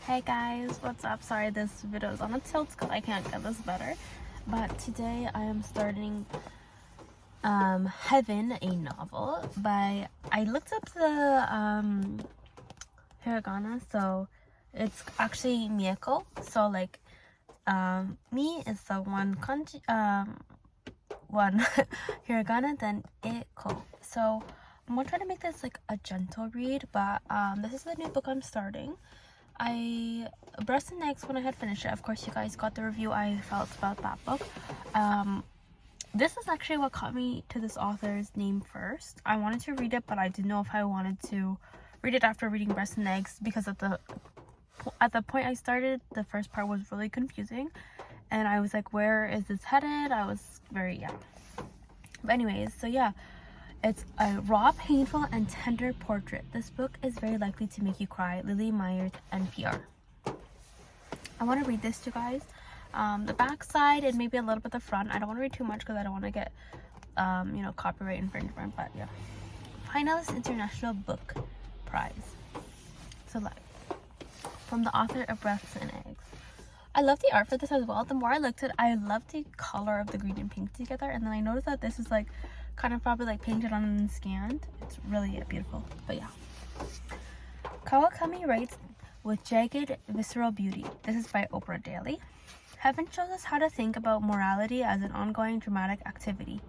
Hey guys, what's up? Sorry this video is on a tilt because I can't get this better. But today I am starting Heaven, a novel by, I looked up the hiragana, so it's actually Mieko. So like mi is the one kanji, one hiragana, then eko. So I'm gonna try to make this like a gentle read, but this is the new book I'm starting. Breast and Eggs, when I had finished it, of course you guys got the review I felt about that book. This is actually what caught me to this author's name first. I wanted to read it, but I didn't know if I wanted to read it after reading Breast and Eggs, because at the point I started, the first part was really confusing and I was like, where is this headed? I was very but anyways, so yeah, it's a raw, painful, and tender portrait. This book is very likely to make you cry. Lily Myers, NPR. I want to read this to you guys. The back side and maybe a little bit the front. I don't want to read too much because I don't want to get, copyright infringement. But yeah, Finalist International Book Prize. So like, from the author of Breasts and Eggs. I love the art for this as well. The more I looked at it, I love the color of the green and pink together, and then I noticed that this is like kind of probably like painted on and scanned. It's really beautiful. But yeah, Kawakami writes with jagged visceral beauty. This is by Oprah Daily. Heaven shows us how to think about morality as an ongoing dramatic activity.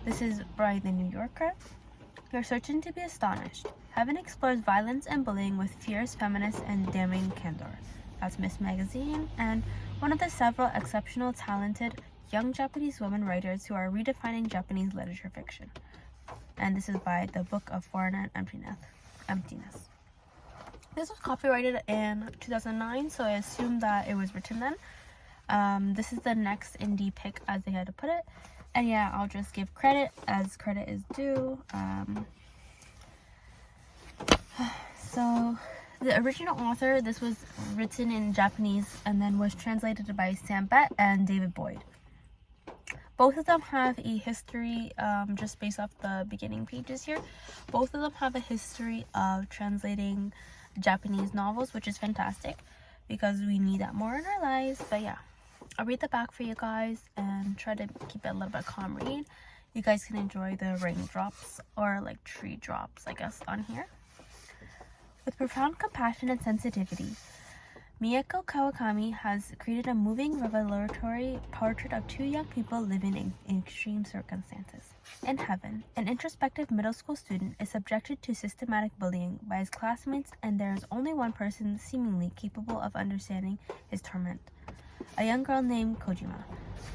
This is by The New Yorker. You're certain to be astonished. Heaven explores violence and bullying with fierce, feminist, and damning candor. That's Miss Magazine, and one of the several exceptional, talented young Japanese women writers who are redefining Japanese literature fiction. And this is by the Book of Foreign Emptiness. This was copyrighted in 2009, so I assume that it was written then. This is the next indie pick, as they had to put it. And yeah, I'll just give credit as credit is due. So the original author, this was written in Japanese and then was translated by Sam Bett and David Boyd. Both of them have a history, just based off the beginning pages here, both of them have a history of translating Japanese novels, which is fantastic because we need that more in our lives. But yeah, I'll read the back for you guys and try to keep it a little bit calm read. You guys can enjoy the raindrops or like tree drops, I guess, on here. With profound compassion and sensitivity, Mieko Kawakami has created a moving, revelatory portrait of two young people living in extreme circumstances. In Heaven, an introspective middle school student is subjected to systematic bullying by his classmates, and there is only one person seemingly capable of understanding his torment, a young girl named Kojima,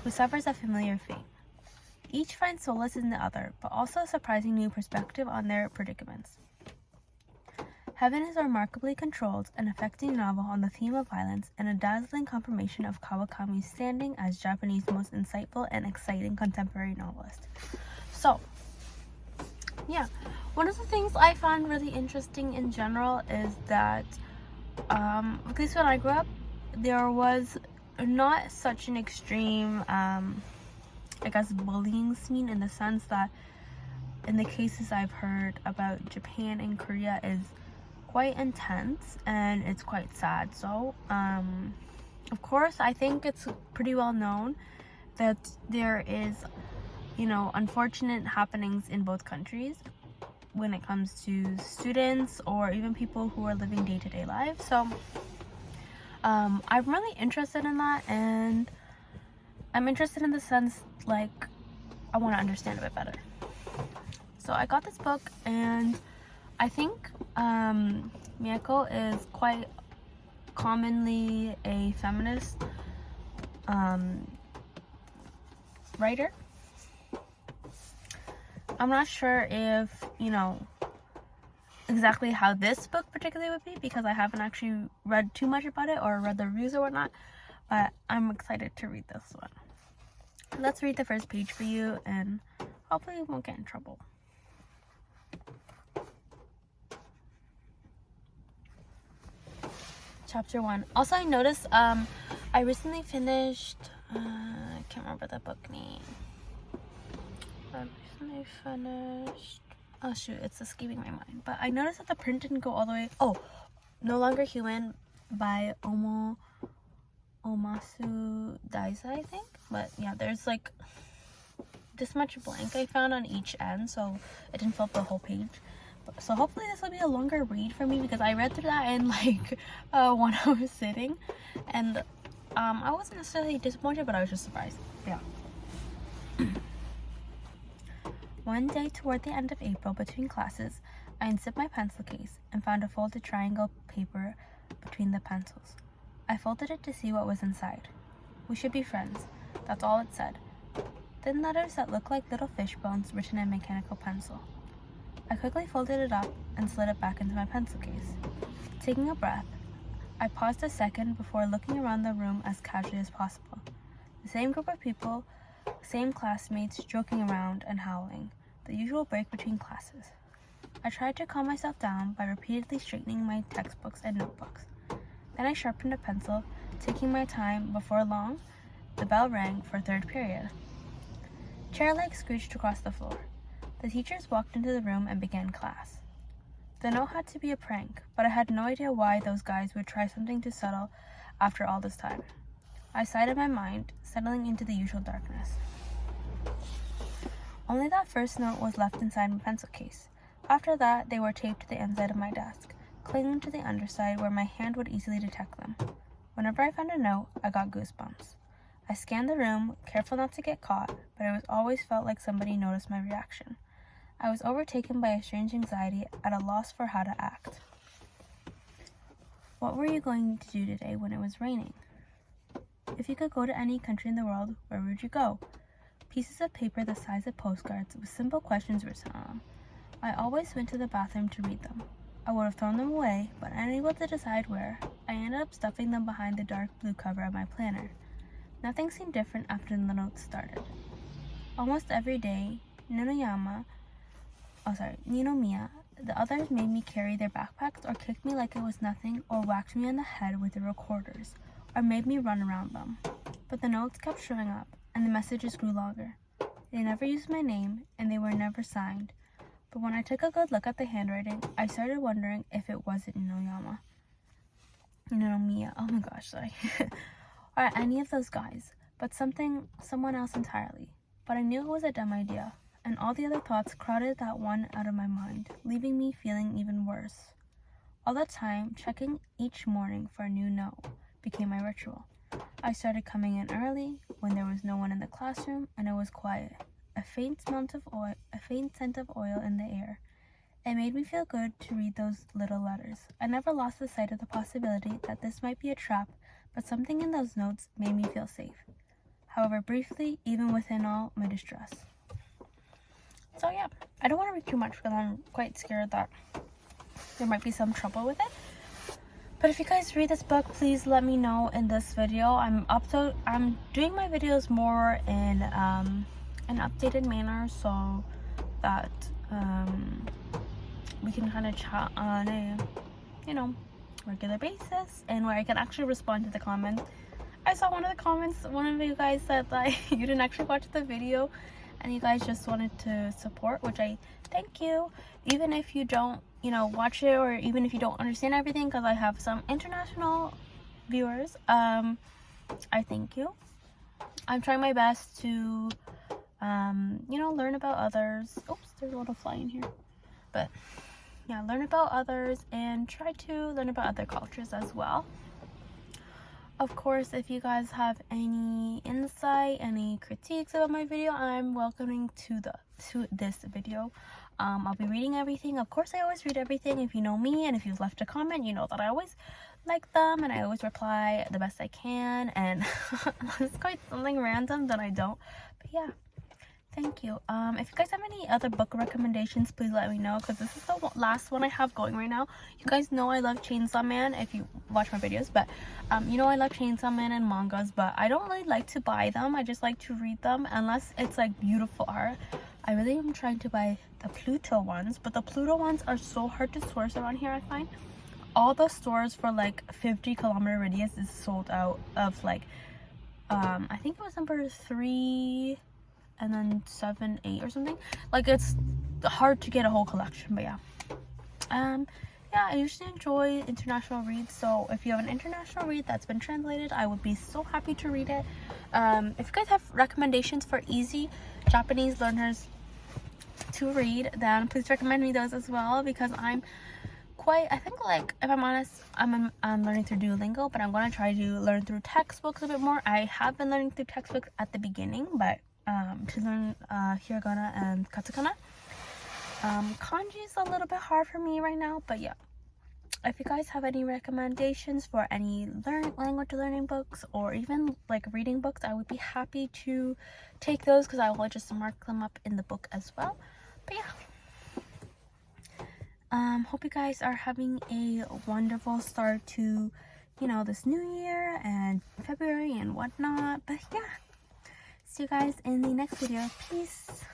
who suffers a familiar fate. Each finds solace in the other, but also a surprising new perspective on their predicaments. Heaven is a remarkably controlled and affecting novel on the theme of violence, and a dazzling confirmation of Kawakami's standing as Japanese most insightful and exciting contemporary novelist. So, yeah, one of the things I found really interesting in general is that, at least when I grew up, there was not such an extreme, bullying scene, in the sense that in the cases I've heard about Japan and Korea is quite intense and it's quite sad. So of course I think it's pretty well known that there is, unfortunate happenings in both countries when it comes to students or even people who are living day-to-day lives. So I'm really interested in that, and I'm interested in the sense like I want to understand a bit better. So I got this book, and I think Mieko is quite commonly a feminist writer. I'm not sure if, exactly how this book particularly would be, because I haven't actually read too much about it or read the reviews or whatnot, but I'm excited to read this one. Let's read the first page for you, and hopefully we won't get in trouble. Chapter 1. Also, I noticed I recently finished, I can't remember the book name. Oh shoot, it's escaping my mind. But I noticed that the print didn't go all the way. Oh, No Longer Human by Omasu Daisa, I think. But yeah, there's like this much blank I found on each end, so it didn't fill up the whole page. So hopefully this will be a longer read for me, because I read through that in like 1 hour sitting, and I wasn't necessarily disappointed, but I was just surprised. Yeah. One day toward the end of April, between classes, I unzipped my pencil case and found a folded triangle paper between the pencils. I folded it to see what was inside. "We should be friends," that's all it said. Thin letters that looked like little fish bones written in mechanical pencil. I quickly folded it up and slid it back into my pencil case. Taking a breath, I paused a second before looking around the room as casually as possible. The same group of people, same classmates joking around and howling, the usual break between classes. I tried to calm myself down by repeatedly straightening my textbooks and notebooks. Then I sharpened a pencil, taking my time. Before long, the bell rang for third period. Chair legs screeched across the floor. The teachers walked into the room and began class. The note had to be a prank, but I had no idea why those guys would try something to settle after all this time. I sighed in my mind, settling into the usual darkness. Only that first note was left inside my pencil case. After that, they were taped to the inside of my desk, clinging to the underside where my hand would easily detect them. Whenever I found a note, I got goosebumps. I scanned the room, careful not to get caught, but it always felt like somebody noticed my reaction. I was overtaken by a strange anxiety, at a loss for how to act. What were you going to do today when it was raining? If you could go to any country in the world, where would you go? Pieces of paper the size of postcards with simple questions written on them. I always went to the bathroom to read them. I would have thrown them away, but unable to decide where, I ended up stuffing them behind the dark blue cover of my planner. Nothing seemed different after the notes started. Almost every day, Ninomiya, the others made me carry their backpacks or kicked me like it was nothing or whacked me on the head with the recorders or made me run around them. But the notes kept showing up and the messages grew longer. They never used my name and they were never signed. But when I took a good look at the handwriting, I started wondering if it wasn't Ninomiya, oh my gosh, sorry. Or any of those guys, but someone else entirely. But I knew it was a dumb idea, and all the other thoughts crowded that one out of my mind, leaving me feeling even worse. All the time, checking each morning for a new note became my ritual. I started coming in early, when there was no one in the classroom, and it was quiet. A faint scent of oil in the air. It made me feel good to read those little letters. I never lost the sight of the possibility that this might be a trap, but something in those notes made me feel safe. However briefly, even within all my distress. So yeah, I don't want to read too much because I'm quite scared that there might be some trouble with it. But if you guys read this book, please let me know in this video. I'm doing my videos more in an updated manner so that we can kind of chat on a, regular basis, and where I can actually respond to the comments. I saw one of the comments, one of you guys said that you didn't actually watch the video and you guys just wanted to support, which I thank you. Even if you don't, watch it, or even if you don't understand everything, because I have some international viewers, I thank you. I'm trying my best to, learn about others. Oops, there's a little fly in here. But yeah, learn about others and try to learn about other cultures as well. Of course, if you guys have any insight, any critiques about my video, I'm welcoming to this video. I'll be reading everything. Of course, I always read everything. If you know me and if you've left a comment, you know that I always like them and I always reply the best I can. And it's quite something random that I don't. But yeah, thank you. If you guys have any other book recommendations, please let me know, because this is the last one I have going right now. You guys know I love Chainsaw Man if you watch my videos, but I love Chainsaw Man and mangas, but I don't really like to buy them. I just like to read them unless it's like beautiful art. I really am trying to buy the Pluto ones, but the Pluto ones are so hard to source around here. I find all the stores for like 50-kilometer radius is sold out of, like I think it was number 3 and then 7, 8 or something. Like, it's hard to get a whole collection. But yeah, yeah, I usually enjoy international reads, so if you have an international read that's been translated, I would be so happy to read it. If you guys have recommendations for easy Japanese learners to read, then please recommend me those as well, because I'm quite, I think, like, if I'm honest, I'm learning through Duolingo, but I'm going to try to learn through textbooks a bit more. I have been learning through textbooks at the beginning, but to learn hiragana and katakana. Kanji is a little bit hard for me right now, but yeah. If you guys have any recommendations for any language learning books or even like reading books, I would be happy to take those, because I will just mark them up in the book as well. But yeah, hope you guys are having a wonderful start to, you know, this new year and February and whatnot. But yeah, see you guys in the next video. Peace.